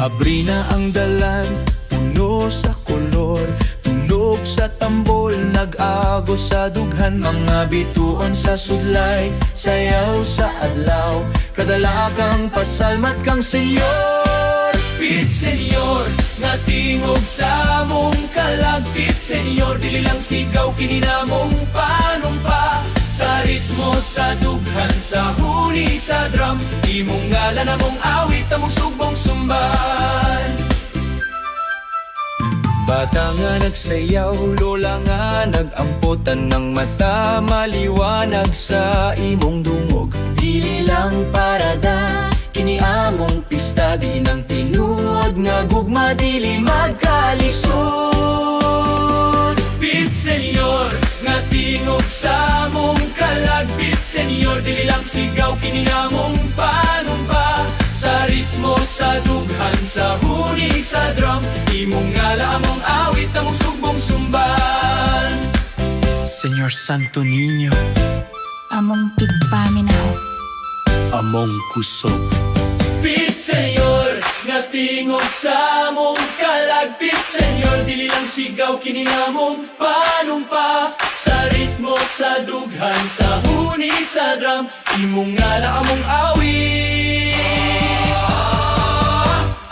Abri na ang dalan, puno sa kolor. Tunog sa tambol, nag-agos sa dughan. Mga bituon sa sudlay, sayaw sa adlaw. Kadala kang pasalmat kang senyor. Pit senyor, nga tingog sa mong kalagpit senyor. Dili lang sigaw, kininamong panumpa. Sa ritmo, sa dughan, sa huni, sa drum. Imong ngalan, among awit, among sugbong sumban. Bata nga nagsayaw, lola nga nag-amputan ng mata. Maliwanag sa imong dungog, dili lang parada. Kini among pista, di nang tinuod nga gugma, dili magkalisod. Pit senyor, nga tingog sa mong kalagpit senyor. Dili lang sigaw, kini namong panumpa. Sa ritmo, sa dughan, sa huni, sa drum. Imong ngala, among awit, among sugbong sumban. Senyor Santo Niño, Among tigpaminaw, among kusog. Pit senyor, nga tingog sa mong kalagpit senyor. Dili lang sigaw, kini namong panumpa. Sa ritmo, sa dughan, sa huni, sa drum. Imong ngala, among awit,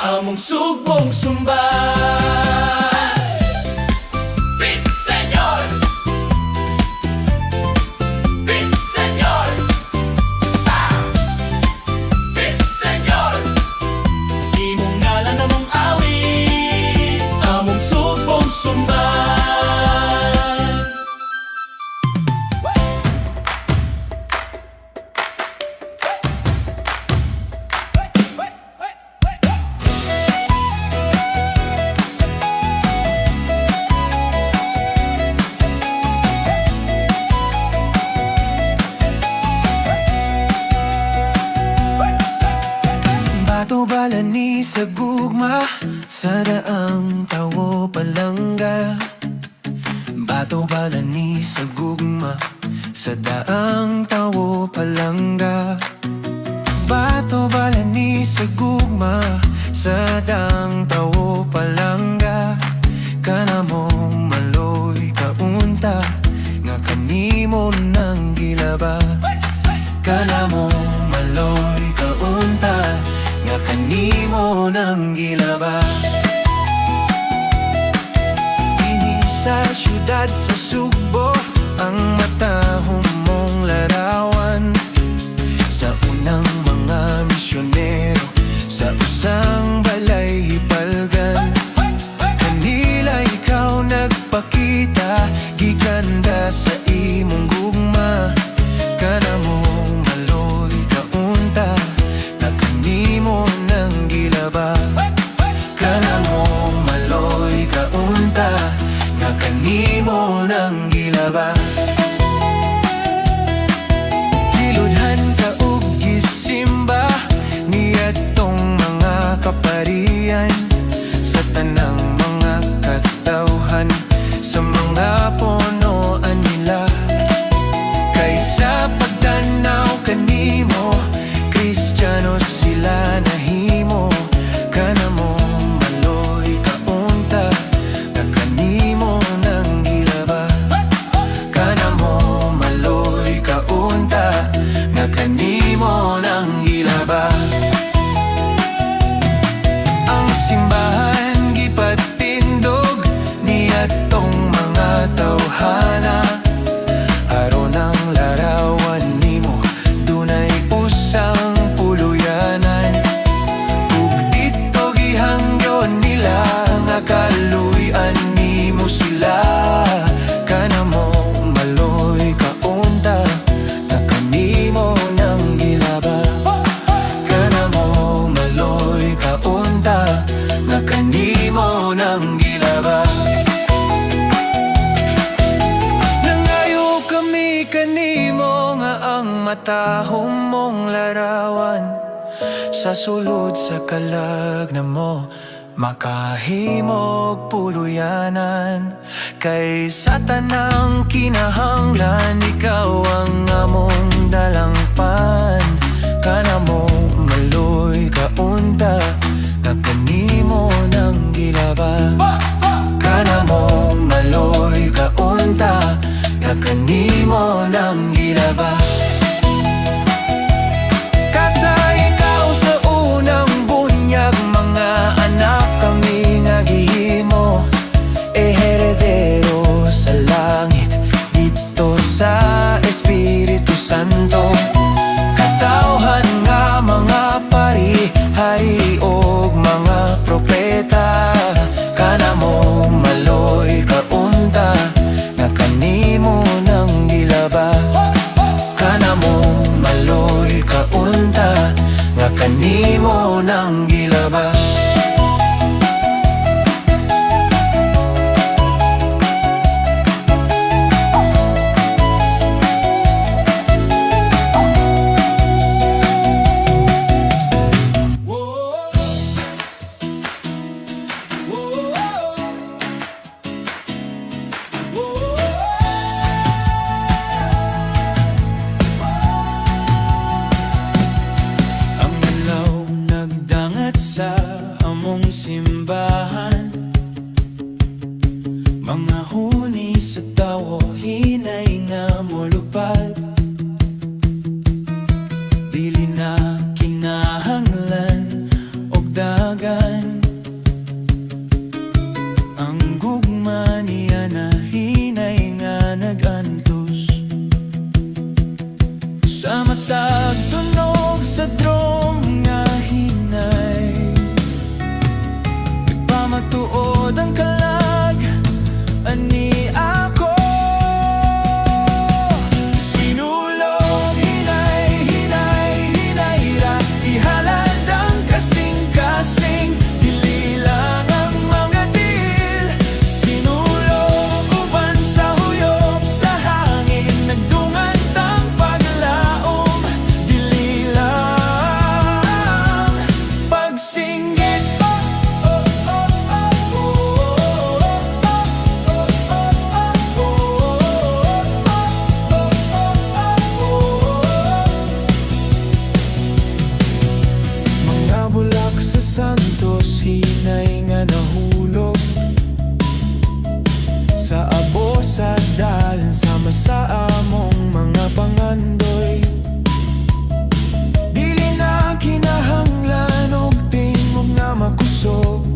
among sugbong sumban. Pit senyor, Pit senyor, Pit senyor. Imong ngalan, among awit, among sugbong sumban. Bato balani sa gugma, sa daang tawo palangga. Bato balani sa gugma, sa daang tawo palangga. Bato balani sa gugma, sa daang tawo palangga. Kanamo maloy kaunta, nga kanimo nang gilaba. Kanamo maloy kaunta, nga kanimo nang gilaba. Dini sa syudad sa Sugbo, ang matahom mong larawan. Sa unang mga misyonero, sa usang balay hipalgan. Kanila ikaw nagpakita, giganda sa imong gugma. Kanamo maloy kaunta, na kanimo nang gilaba. Kanamo maloy kaunta, nga kanimo nang gilaba. Giludhan ka ug gisimba, niadtong mga kaparian. Sa tanang mga katawhan, sa mga punoan nila. Kaysa pagdanaw kanimo, Kristiyano sila nahimo. Kanamo maloy kaunta, na kanimo nang gilaba. Kanamo maloy kaunta, na kanimo nang gilaba. Ang simbahan gipatindog, niadtong mga tawhana. Aron ang larawan nimo, dunay usang puluyanan. Ug dito gihangyon nila, nga kaluy-an nimo sila. Kanamo maloy kaunta, na kanimo nang gilaba. Kanamo maloy kaunta, na kanimo nang gilaba. Kanimo nga ang matahom mong larawan. Sa sulod sa kalag na mo, makahimog puluyanan. Kay sa tanang kinahanglan, ikaw ang among dalangpan. Kanamo maloy kaunta, na kanimo kanimo ng gilaba. Kanamo maloy kaunta nga kanimo ng gilaba. Kasa ikaw sa unang bunyag, mga anak kami nga gihimo, heredero sa langit dito sa Espiritu Santo. Katawhan nga mga pari, hari og mga propeta, kanamo maloy kaunta nga kanimo ng gilaba. Kanamo maloy kaunta nga kanimo ng gilaba. Ang ilaw nagdangat sa among simbahan, mga huni sa tawo hinay nga molupad. Dili na kinahanglan og dagan, ang gugma niya na hinay nga nagantos. Sa matag tunog sa drum nga hinay, nagpamatuod ang kalag, ani ako. Sinulog, hinay, hinay, hinayra, ihalad ang kasing-kasing, dili lang ang mga til. Sinulog, uban sa huyop sa hangin, nagdungan tang paglaom, dili lang pagsinggit. Mga bulak sa Santos, hinay nga nahulog sa abo sa dalan, sama sa among mga pangandoy. Dili na kinahanglan og tingog nga makusog,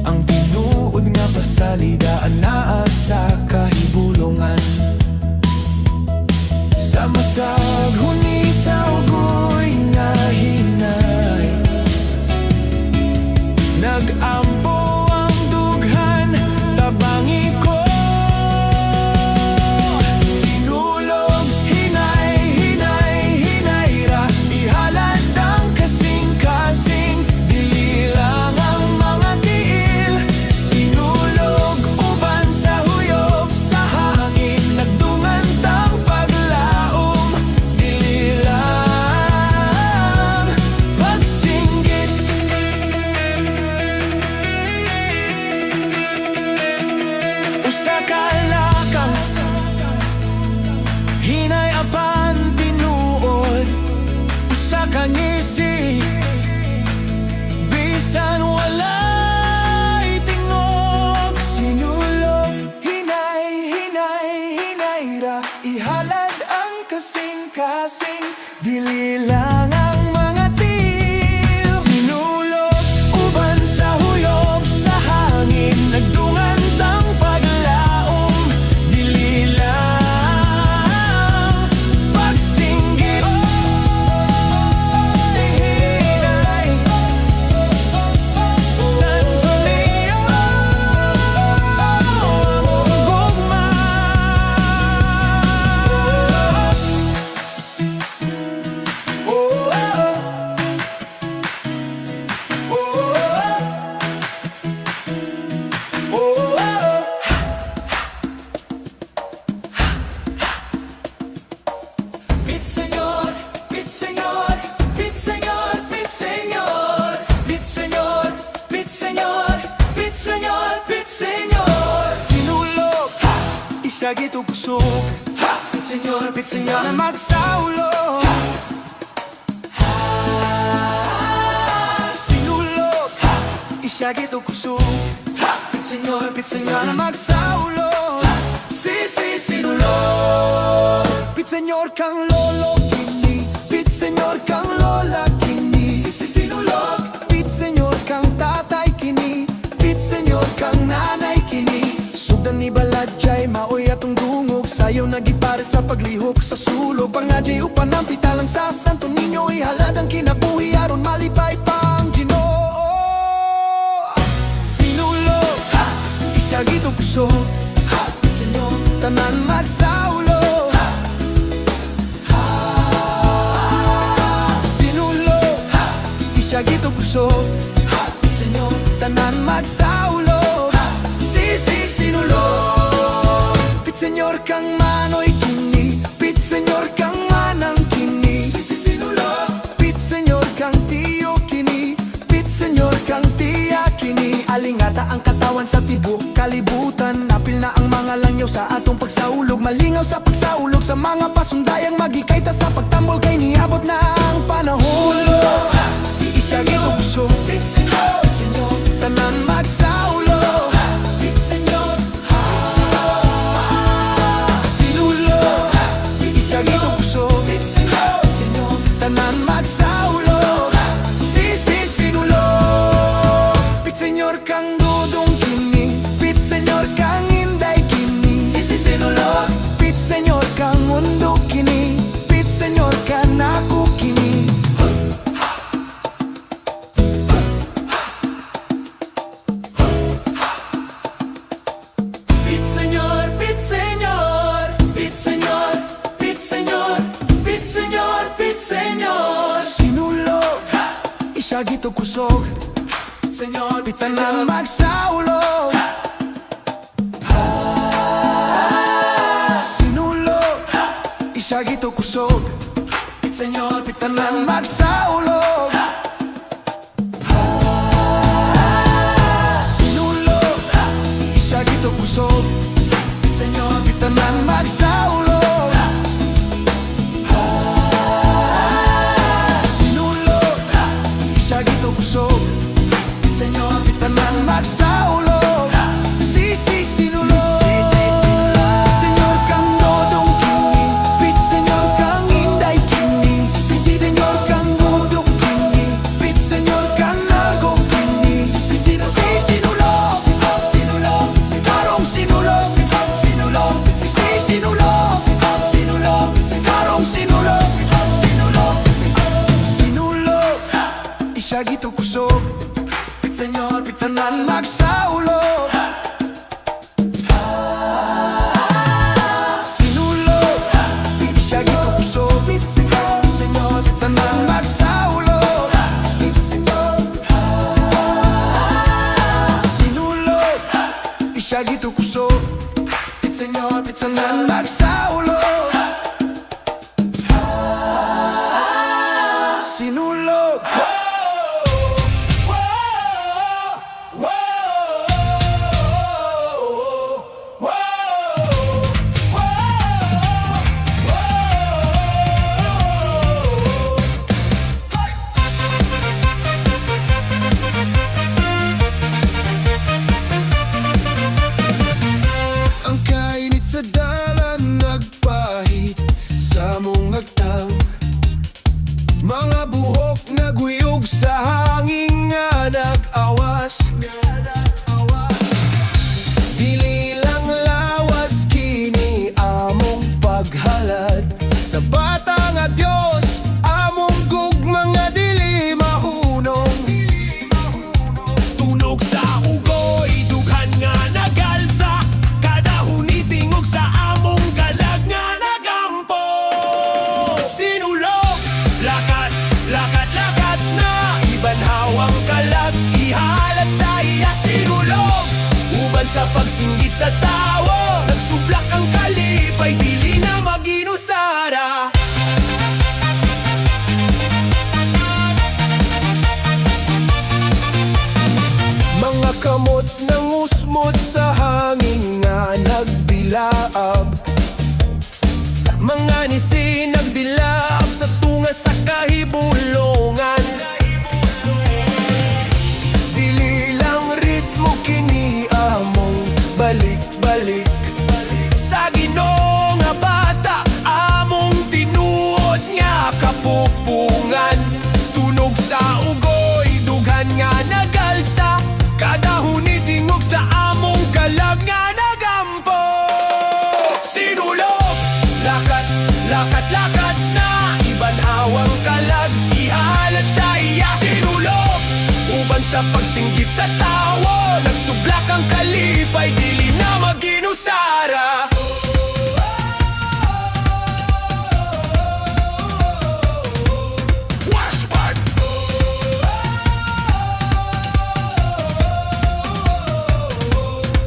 ang tinuod nga pasalidaan naa sa kahibulongan. Sa matag huni sa ugoy nga hinay, nag-ampo ang dughan, tabangi ko. Sinulog, hinay, hinay, hinayra, ihalad ang kasing-kasing, dili lang ang mga tiil. Sinulog, uban sa huyop sa hangin, nagdungan tang paglaom, dili lang pagsinggit. Usa ka lakang hinay apan tinuod, usa ka ngisi bisan walay tingog. Sinulog, hinay, hinay, hinayra, ihalad ang kasing-kasing, dili lang ang mga til. Sinulog, uban sa huyop sa hangin, nagdungan tang paglaom, dili lang pagsinggit. Hinay, Santo Niño, gugma. Oh, Pit Señor, Pit Señor, Pit Señor, Pit Señor, Pit Señor, Pit Señor, Pit Señor, Pit Señor. Sinulog, isa gitugsog, Pit Señor, Pit Señor, na magsaulo. Siya gito kusog Pitsenyor na magsaulo Sinulog Pitsenyor kang lolo kini Pitsenyor kang lola kini Sinulog Pitsenyor kang tatay kini Pitsenyor kang nanay kini Sugdan ni Baladjay maoy atong dungog Sayo nagipare sa paglihok sa sulog Pangadjay upan ang pitalang sa Santo Niño Ihalad ang kinabuhi aron malipay pang Ginoo Sinulog Isya gito kusog Tanan magsaulo Sinulog Isya gito kusog Tanan magsaulo Sinulog Pitsenyor kang manoy kini Pitsenyor kang manang kini Sinulog Pitsenyor kang tiyo kini Pitsenyor kang tiya kini Alingata ang katawan sa tibok kalibutan Napil na ang mga langyaw sa atong pagsaulog Malingaw sa pagsaulog sa mga pasundayang Magikaita sa pagtambol kay niabot na ang panahon Isya gito kusog Tanan magsaulo Sinulog Isya gito kusog Tanan magsaulo Sinulog Pitsenyor kang dudong kini Pitsenyor kang inday kini Sinulog Pitsenyor kang mundo kini Pitsenyor kang naku kini Pitsenyor, Pitsenyor Pitsenyor, Pitsenyor Pitsenyor, Pitsenyor Sinulog Isya gito kusog Pitsenyor, Pitsenyor magsaulo Sinulog Isya gito kusog Pitsenyor, Pitsenyor magsaulo Sinulog Isya gito kusog Pitsenyor, Pitsenyor magsaulo Sinulog Isya gito kusog Pitsenyor, Pitsenyor magsaulo Sinulog Pitsenyor kang dodong kini Pitsenyor kang inday kini Pitsenyor kang dodong kini Pitsenyor kang nagong kini Sinulog Karong sinulog Sinulog Karong sinulog Sinulog Isya gito kusog Pitsenyor, Pitsenyor magsaulo Sinulog Isya gito kusog Pitsenyor, Pitsenyor magsaulo Sinulog Isya gito kusog Pitsenyor, Pitsenyor magsaulo Sinulog Ang kainit sa dalan nagpahit sa mong agtang Mga buhok naguyog sa hangin nga nag-awas Dili lang lawas kini among paghalad Sa bata nga Diyos among gugma nga dili mahunong Tunog sa ugoy dughan nga nagalsa Kada hunitingog sa among galag nga nagampo Sinulog Lakat, lakat, lakat na Ibanhawang kalag Ihalat sa iya sinulog Uban sa pagsinggit sa tawo Nagsublak ang kalipay Dili na maginusara Mga kamot ng usmod sa hangin nga nagdilaab Mga nisi nagdilaab sa tunga sa kahibulongan Dili lang balik sa Ginoo nga bata, among tinuod nga kapupungan. Tunog sa ugoy, dughan nga nagalsa, kada huni tingog sa among kalag nga nagampo. Sinulog, lakat, lakat, lakat na, ibanhawang kalag, ihalat sa iya. Sinulog, uban sa pagsinggit sa tawo, nagsublak ang kalipay, dili na maginusara.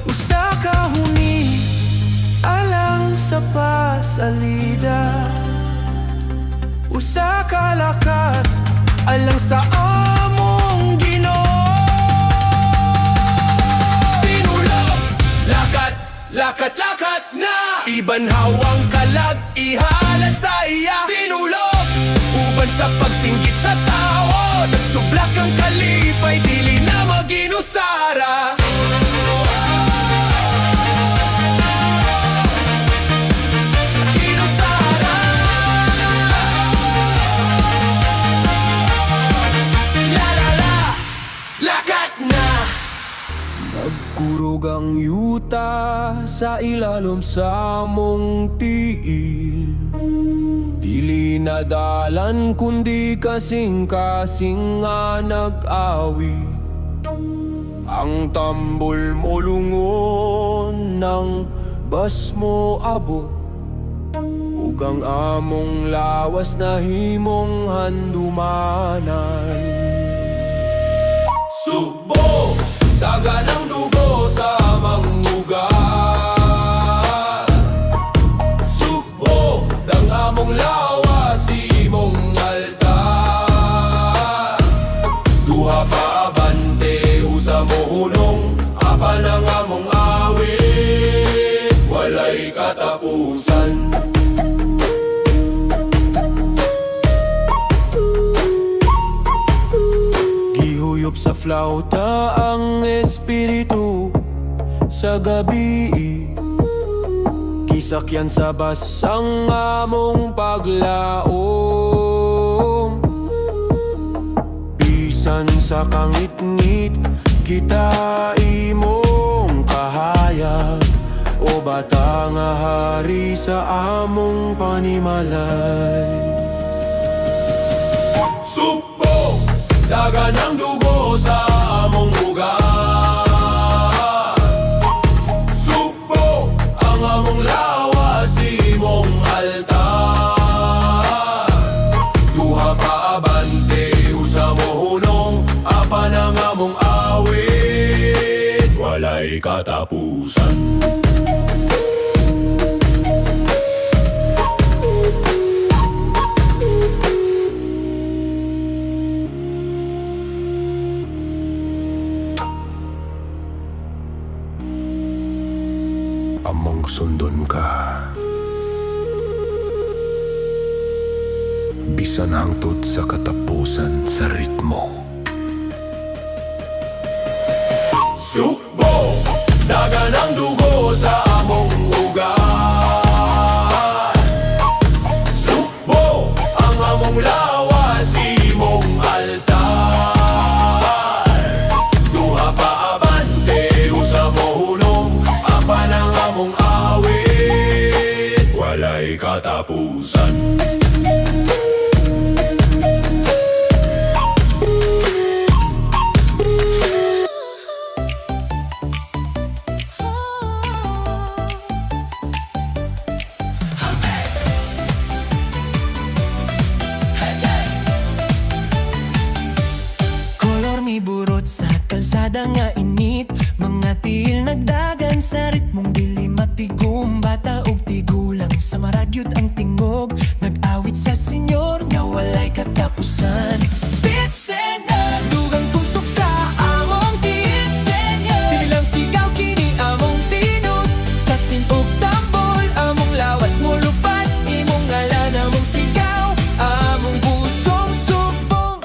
Usa ka huni, alang sa pasalida. Usa ka lakat, alang sa among Ginoo. Sinulog, lakat, lakat, lakat na, ibanhawang kalag, ihalat sa iya. Sinulog, uban sa pagsinggit sa tao, nagsublak ang kalipay, dili na maginusara. Ginusara. La la la, lakat na. Nagkurog ang yuta sa ilalim sa mong tiil. Dili nadalan kundi kasing-kasing nga nag-awi. Ang tambol mo lungon ng bas mo abot, ug ang among lawas na himong handumanan. Subo, dagan ang dugo sa mangugat. Subo, dang among lawas imong altar. Duha pa abante, usa mo hunong, apan ang among awit, walay katapusan. Gihuyop sa flauta ang espiritu sa gabi, kisakyan sa basang among paglaom. Bisan sa kangit-ngit, kita imong kahayag, o bata nga hari sa among panimalay. Subo, dagan ang dugo sa among ugat. Subo, ang among lawas imong altar. Duha pa abante, usa mo hunong, apan ang among awit, walay katapusan. Among sundon ka, bisan hangtod sa katapusan sa ritmo. Sukbo, dagan ang dugo sa among ugat. Sukbo, ang among lawas imong altar. Duha pa abante, usa mo hunong, apan ang among awit, walay katapusan. Burot sa kalsada nga init, mga tiil nagdagan sa ritmong dili matigom. Bata og tigulang sa maragyot ang tingog, nag-awit sa senyor nga walay katapusan. Pitsenan, dugang tusok sa among tiil, senyor. Dili lang sigaw kini among tinod, sa sinug tambol among lawas mo lupat, imong ngalan among sigaw, among pusong subong.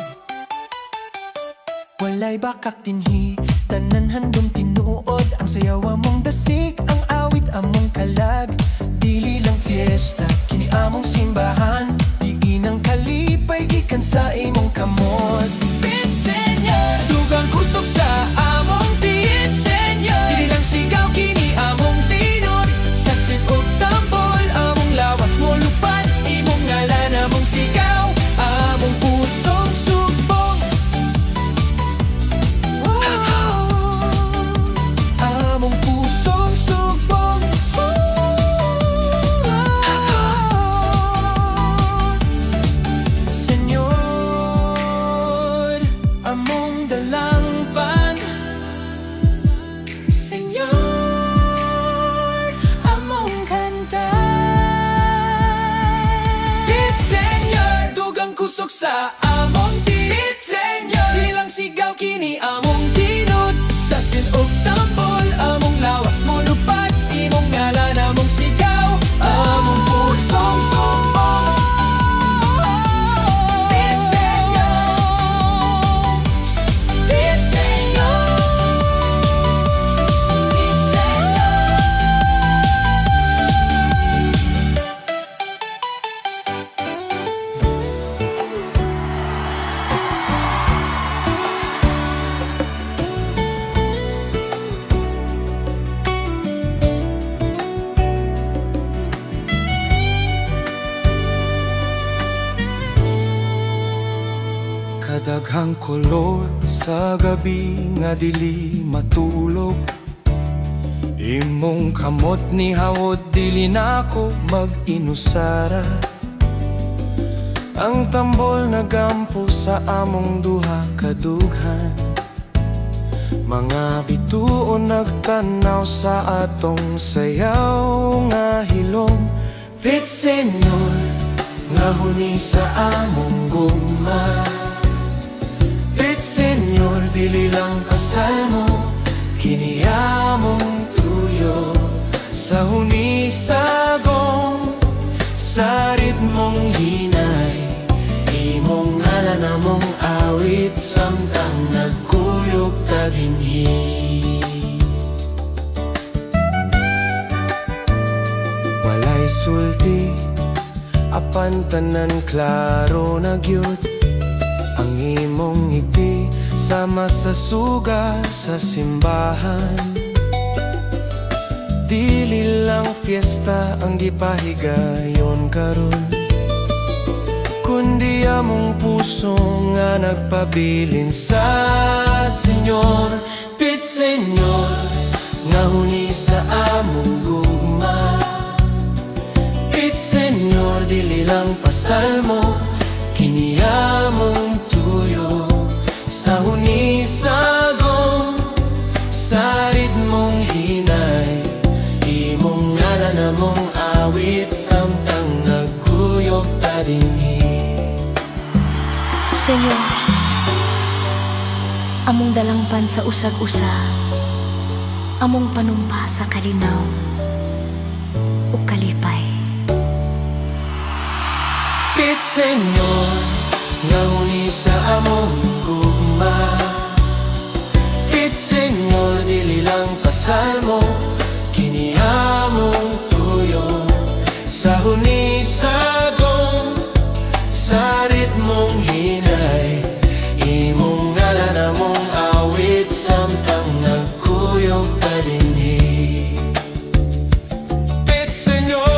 Walay bakak tinhi, tanan handom tinuod, ang sayaw among dasik, ang awit sa among tiit, senyor. Dili lang sigaw kini among ginod. Sa sinug tambol, among lawas mo lupat. Imong ngalan, among sigaw, among pusong sumbong. Tiit, senyor. Tiit, senyor. Tiit, senyor. Kadaghang kolor sa gabi nga dili matulog. Imong kamot ni hawod dili nako mag-inusara. Ang tambol nagampo sa among duha kadughan. Mga bituon nagtanaw sa atong sayaw nga hilom. Pit senyor, nga huni sa among gugma. Pit senyor, dili lang pasal mo, kini among tuyo. Sa huni sagong, sa ritmong hinay, imong ngalan among awit, samtang nagkuyog ta dinhi. Walay sulti, apan tanan klaro na gyud. Ang imong ngiti sama sa suga sa simbahan. Dili lang fiesta ang gipahigayon karon, kundi among puso nga nagpabilin sa Senyor. Pit senyor, nga huni sa among gugma. Pit senyor, dili lang pasal mo, kini among tuyo. Sa huni sagong, sa ritmong hinay, imong ngalan among awit, samtang nagkuyog ta dinhi. Senyor, among dalangpan sa usag-usa, among panumpa sa kalinaw ug kalipay. Pit senyor, nga huni sa among gugma. Pit senyor, dili lang pasal mo, kini among tuyo. Sa huni sagong, sa ritmong hinay, imong ngalan among awit, samtang nagkuyog ta dinhi. Pit senyor,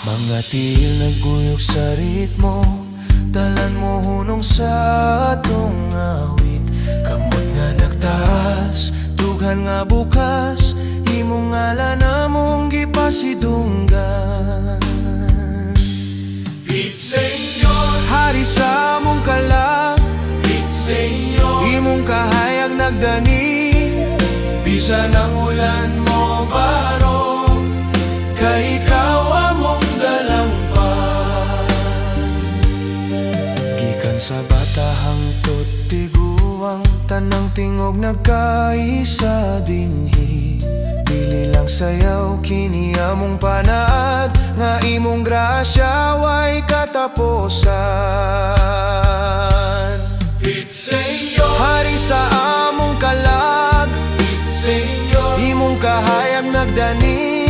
mga tiil naguyog sa ritmo, dalan mo hunong sa atong awit. Kamot nga nagtaas, dughan nga bukas, imong ngalan among gipasidunggan. Pit senyor, Hari sa among kalag, pit senyor. imong kahayag nagdani. Bisan ang ulan mo baro, kay ikaw among dalangpan. Gikan sa bata hangtod tiguang, tanang tingog nagkaisa dinhi. Dili lang sayaw kini among panaad, nga imong grasya way katapusan. Pit senyor, Hari sa among kalag, pit senyor. imong kahayag nagdani.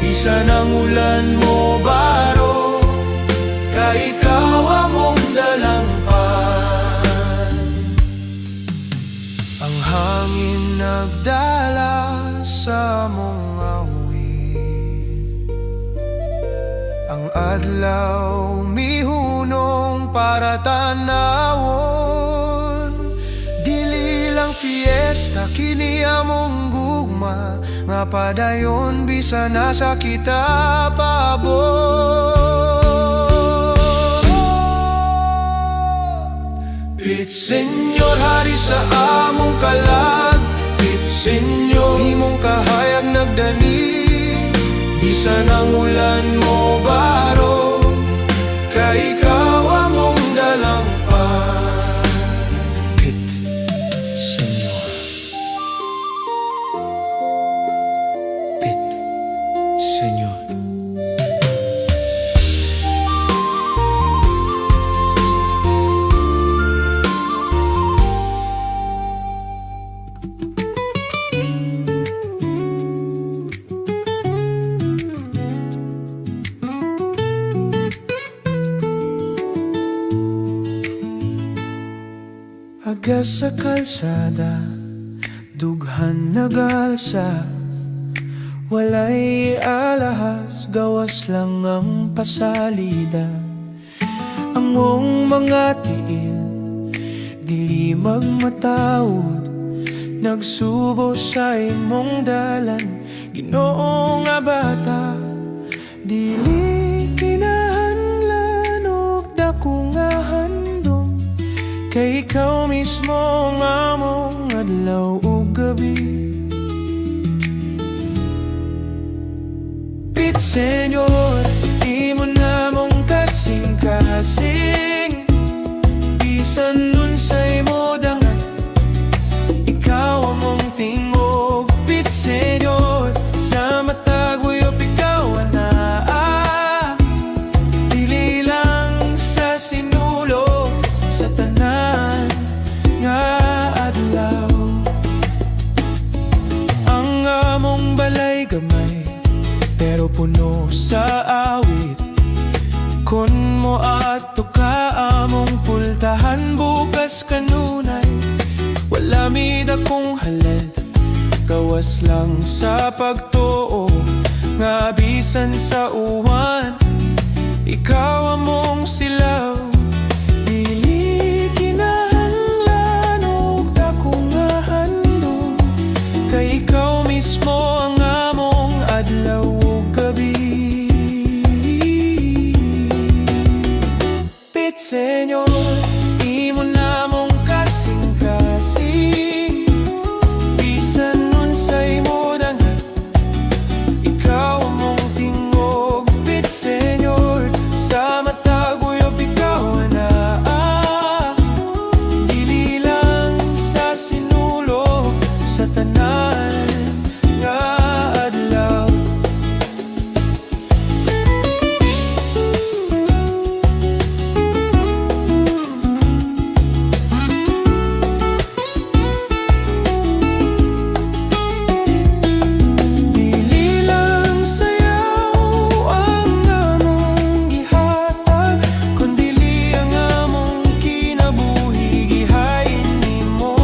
Bisan ang ulan mo baro, kay ikaw among dalangpan. Ang hangin nagdala sa among awit, ang adlaw mihunong para tanawon. Dili lang fiesta kini among gugma, nga padayon bisan nasa kita pabor. Pit Senyor, hari sa among kalag. Pit Senyor, himong kahayag nagdani. Bisan ang ulan mo baro, kay ikaw among dalampan. Pit Senyor. Pit Senyor. Aga sa kalsada, dughan nagalsa. Walay alahas, gawas lang ang pasalida. Among mga tiil, dili magmatawod. Nagsubo sa imong dalan, Ginoo nga bata. Dili kinahanglan og dako nga handom, kay ikaw mismo ang among adlaw ug gabi. Pit Senyor, imo namong kasing-kasing. Bisan unsay mo dangan, ikaw among tingog. Pit Senyor, sa matag uyop ikaw anaa. Dili lang sa sinulo, sa tanan nga adlaw. Ang among balay gamay, pero puno sa awit. Kun mo ato ka among pultahan bukas kanunay, wala mid akong halal, gawas lang sa pagtuo. Nga bisan sa uwan, ikaw among silaw. Dili kinahanglan og dako nga handom, kay ikaw mismo ang among adlaw ug gabi. Pit Senyor, imo namong kasing-kasing. Bisan unsay mo dangan, ikaw among tingog. Pit Senyor, sa matag uyop ikaw anaa. Dili lang sa sinulo, sa tanan nga adlaw. Dili lang sayaw ang among gihatag, kundili ang among kinabuhi gihain nimo.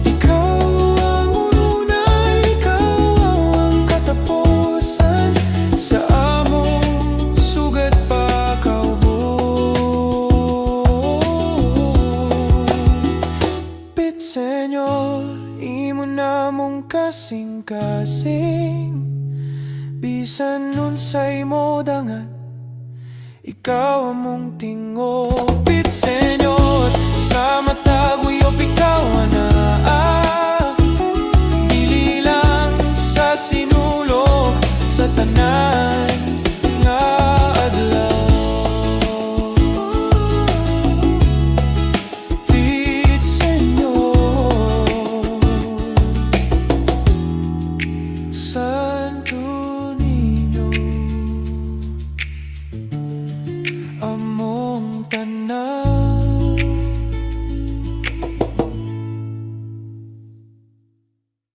Ikaw ang una, ikaw ang katapusan sa among sugat pagkaubo. Pit Senyor, imo namong kasing-kasing. Bisan unsay mo dangan, ikaw among tingog. Pit Senyor, sa matag